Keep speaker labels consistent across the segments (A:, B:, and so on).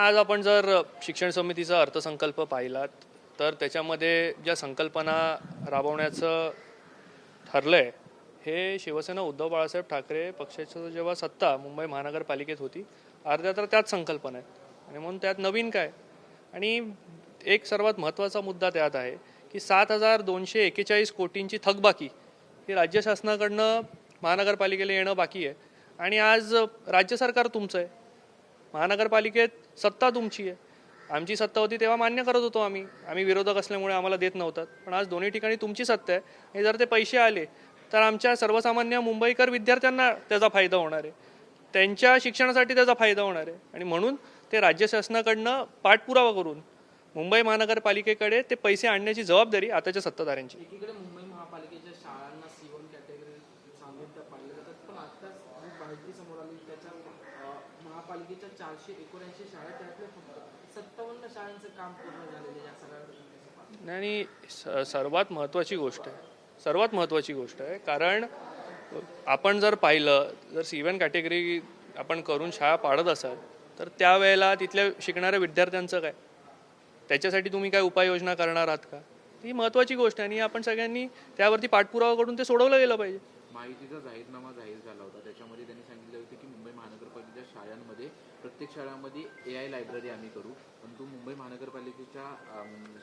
A: आज आपण जर शिक्षण समितीचा अर्थसंकल्प पाहिलात तर त्याच्यामध्ये ज्या संकल्पना राबवण्याचं ठरलंय हे शिवसेना उद्धव बाळासाहेब ठाकरे पक्षाचं जेव्हा सत्ता मुंबई महानगरपालिकेत होती अर्ध्या तर त्याच संकल्पना आहेत आणि म्हणून त्यात नवीन काय. आणि एक सर्वात महत्त्वाचा मुद्दा त्यात आहे की 7,241 कोटींची थकबाकी ही राज्य शासनाकडनं महानगरपालिकेला येणं बाकी आहे. आणि आज राज्य सरकार तुमचं आहे, महानगरपालिकेत सत्ता तुमची आहे. आमची सत्ता होती तेव्हा मान्य करत होतो आम्ही विरोधक असल्यामुळे आम्हाला देत नव्हतात. पण आज दोन्ही ठिकाणी तुमची सत्ता आहे आणि जर ते पैसे आले तर आमच्या सर्वसामान्य मुंबईकर विद्यार्थ्यांना त्याचा फायदा होणार आहे, त्यांच्या शिक्षणासाठी त्याचा फायदा होणार आहे. आणि म्हणून ते राज्य शासनाकडनं पाठपुरावा करून मुंबई महानगरपालिकेकडे ते पैसे आणण्याची जबाबदारी आताच्या सत्ताधाऱ्यांची.
B: एकीकडे मुंबई महापालिकेच्या शाळांना C1 कॅटेगरी सांगून त्या पाडल्या जातात, पण आताच माहिती समोर आली त्याच्या महापालिकेच्या 479 शाळा त्यातल्या फक्त 57 शाळांचं काम पूर्ण झालेलं या सगळ्या.
A: आणि सर्वात महत्त्वाची गोष्ट आहे कारण आपण जर पाहिलं जर C1 कॅटेगरी आपण करून शाळा पाडत असाल तर त्यावेळेला तिथल्या शिकणाऱ्या विद्यार्थ्यांचं काय, त्याच्यासाठी तुम्ही काय उपाययोजना करणार आहात का, ही महत्त्वाची गोष्ट आहे. आणि आपण सगळ्यांनी त्यावरती पाठपुरावा करून ते सोडवलं गेलं पाहिजे.
C: माहितीचा जाहीरनामा जाहीर झाला होता, त्याच्यामध्ये त्यांनी सांगितलं होतं की मुंबई महानगरपालिकेच्या शाळांमध्ये प्रत्येक शाळांमध्ये AI लायब्ररी आम्ही करू, परंतु मुंबई महानगरपालिकेच्या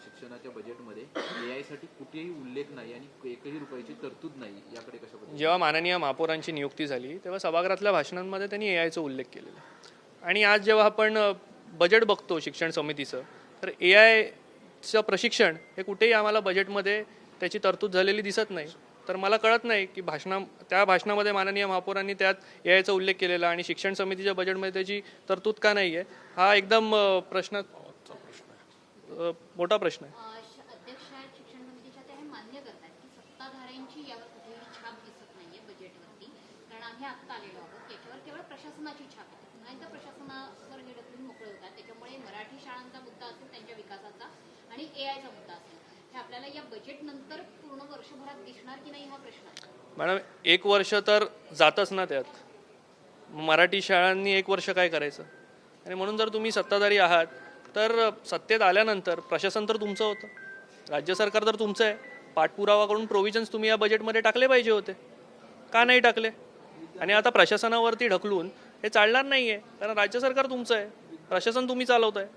C: शिक्षणाच्या बजेटमध्ये AI साठी कुठेही उल्लेख नाही आणि एकही रुपयाची तरतूद नाही. याकडे कशा पद्धतीने
A: जेव्हा माननीय महापौरांची नियुक्ती झाली तेव्हा सभागृहातल्या भाषणांमध्ये त्यांनी AIचा उल्लेख केलेला. आणि आज जेव्हा आपण बजेट बघतो शिक्षण समितीचं तर AIचं प्रशिक्षण हे कुठेही आम्हाला बजेटमध्ये त्याची तरतूद झालेली दिसत नाही. तर मला कळत नाही की त्या भाषणामध्ये माननीय महापौरांनी त्यात AIचा उल्लेख केलेला आणि शिक्षण समितीच्या बजेटमध्ये त्याची तरतूद का नाही आहे, हा एकदम मोठा प्रश्न आहे.
D: अध्यक्ष शिक्षण समितीच्या ते मान्य करतात की सत्ताधाऱ्यांची यावर कुठेही छाप दिसत नाहीये बजेटवरती, कारण आम्ही आत्ता आलेलो आहोत याच्यावर केवळ प्रशासनाची छाप आहे. पुन्हा एकदा प्रशासनावर हे ढकलून मोकळे होतात. त्याच्यामुळे मराठी शाळांचा मुद्दा असेल, त्यांच्या विकासाचा आणि AIचा मुद्दा असेल, हे आपल्याला या बजेट नंतर पूर्ण वर्षभरात दिसणार की नाही हा प्रश्न आहे.
A: मॅडम 1 वर्ष तर जातच ना त्यात, मराठी शाळांनी 1 वर्ष काय करायचं. आणि म्हणून जर तुम्ही सत्ताधारी आहात तर सत्तेत आल्यानंतर प्रशासन तर तुमचं होतं, राज्य सरकार तर तुमचं आहे, पाठपुरावा करून प्रोव्हिजन्स तुम्ही या बजेटमध्ये टाकले पाहिजे होते, का नाही टाकले. आणि आता प्रशासनावरती ढकलून हे चालणार नाही आहे, कारण राज्य सरकार तुमचं आहे, प्रशासन तुम्ही चालवत आहे.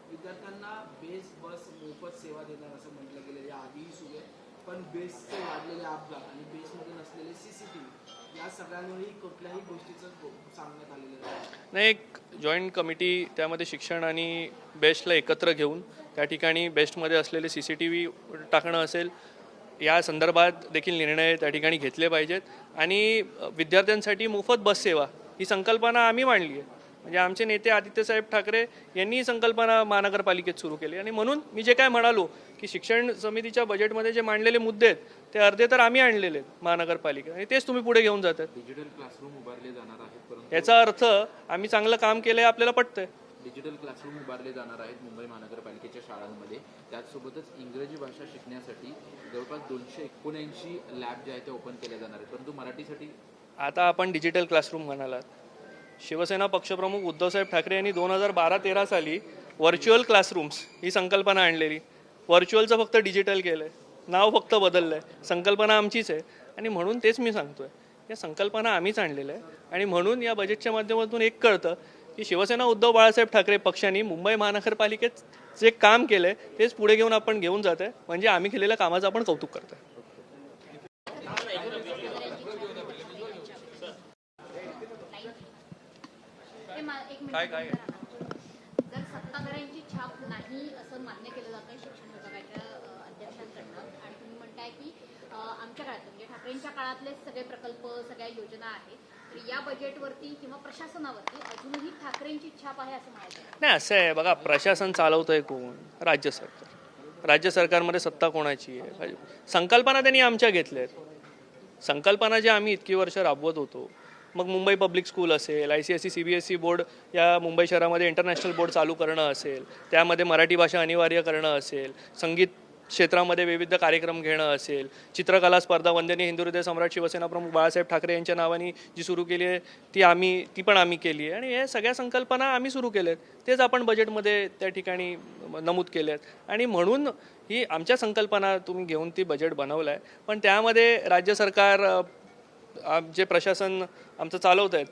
B: विद्यार्थ्यांना बेस बस मोफत सेवा देणार असं म्हटलं गेलं या आधीही सुरू आहे, पण बेसचे वाढलेले अपघात आणि बेसमध्ये नसलेले CCTV या सगळ्यांवरही कुठल्याही गोष्टीचं सांगण्यात आलेलं आहे.
A: नाही, एक जॉईंट कमिटी त्यामध्ये शिक्षण आणि बेस्टला एकत्र घेऊन त्या ठिकाणी बेस्टमध्ये असलेले CCTV टाकणं असेल या संदर्भात देखील निर्णय त्या ठिकाणी घेतले पाहिजेत. आणि विद्यार्थ्यांसाठी मोफत बस सेवा ही संकल्पना आम्ही मांडली आहे, म्हणजे आमचे नेते आदित्यसाहेब ठाकरे यांनी ही संकल्पना महानगरपालिकेत सुरू केली. आणि म्हणून मी जे काय म्हणालो की शिक्षण समितीच्या बजेटमध्ये जे मांडलेले मुद्दे आहेत ते अर्धे तर आम्ही आणलेले आहेत महानगरपालिकेत आणि तेच तुम्ही पुढे घेऊन जातात.
C: डिजिटल क्लासरूम उभारले जाणार आहेत, परंतु
A: याचा अर्थ आम्ही चांगलं काम केलं आहे आपल्याला पटतंय.
C: डिजिटल क्लासरूम उभारले जाणार आहेत मुंबई महानगरपालिकेच्या शाळांमध्ये, त्याचसोबतच इंग्रजी भाषा शिकण्यासाठी जवळपास 279 लॅब जे आहेत ते ओपन केल्या जाणार आहेत, परंतु मराठीसाठी
A: आता आपण डिजिटल क्लासरूम म्हणालात, शिवसेना पक्षप्रमुख उद्धवसाहेब ठाकरे यांनी 2012-13 साली व्हर्च्युअल क्लासरूम्स ही संकल्पना आणलेली. व्हर्च्युअलचं फक्त डिजिटल केलं आहे, नाव फक्त बदललं आहे, संकल्पना आमचीच आहे. आणि म्हणून तेच मी सांगतोय, या संकल्पना आम्हीच आणलेल्या आहे. आणि म्हणून या बजेटच्या माध्यमातून एक कळतं की शिवसेना उद्धव बाळासाहेब ठाकरे पक्षाने मुंबई महानगरपालिकेत जे काम केलं आहे तेच पुढे घेऊन आपण घेऊन जात आहे, म्हणजे आम्ही केलेल्या कामाचं आपण कौतुक करतोय. काय
D: जर सत्ताधाऱ्यांची छाप नाही असं मान्य केलं जातं शिक्षण विभागाच्या अध्यक्षांकडनं आणि तुम्ही म्हणताय की आमच्या काळात म्हणजे ठाकरेंच्या काळातले सगळे प्रकल्प सगळ्या योजना आहेत, तर या बजेटवरती किंवा प्रशासनावरती अजूनही ठाकरेंची छाप आहे असं म्हणायचं
A: नाही. असं आहे बघा, प्रशासन चालवतंय कोण, राज्य सरकार. राज्य सरकारमध्ये सत्ता कोणाची आहे, संकल्पना त्यांनी आमच्या घेतल्या आहेत. संकल्पना ज्या आम्ही इतकी वर्ष राबवत होतो, मग मुंबई पब्लिक स्कूल असेल, ICSE CBSE बोर्ड या मुंबई शहरामध्ये इंटरनॅशनल बोर्ड चालू करणं असेल, त्यामध्ये मराठी भाषा अनिवार्य करणं असेल, संगीत क्षेत्रामध्ये विविध कार्यक्रम घेणं असेल, चित्रकला स्पर्धा वंदनीय हिंदू हृदय सम्राट शिवसेना प्रमुख बाळासाहेब ठाकरे यांच्या नावाने जी सुरू केली आहे ती पण आम्ही केली आहे आणि या सगळ्या संकल्पना आम्ही सुरू केल्यात. तेच आपण बजेटमध्ये त्या ठिकाणी नमूद केले आहेत आणि म्हणून ही आमच्या संकल्पना तुम्ही घेऊन ती बजेट बनवलं आहे. पण त्यामध्ये राज्य सरकार जे प्रशासन आमचं चालवत आहेत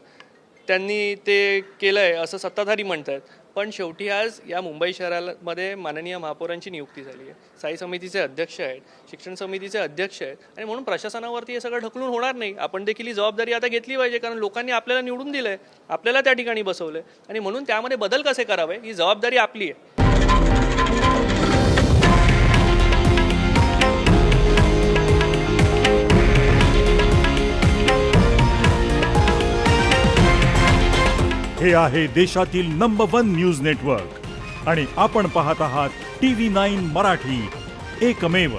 A: त्यांनी ते केलं आहे असं सत्ताधारी म्हणत आहेत. पण शेवटी आज या मुंबई शहरामध्ये माननीय महापौरांची नियुक्ती झाली आहे, स्थायी समितीचे अध्यक्ष आहेत, शिक्षण समितीचे अध्यक्ष आहेत आणि म्हणून प्रशासनावरती हे सगळं ढकलून होणार नाही. आपण देखील ही जबाबदारी आता घेतली पाहिजे कारण लोकांनी आपल्याला निवडून दिलं आहे, आपल्याला त्या ठिकाणी बसवलं आहे आणि म्हणून त्यामध्ये बदल कसे करावे ही जबाबदारी आपली आहे.
E: हे आहे देशातील नंबर 1 न्यूज नेटवर्क आणि आपण पाहत आहात TV9 मराठी, एकमेव.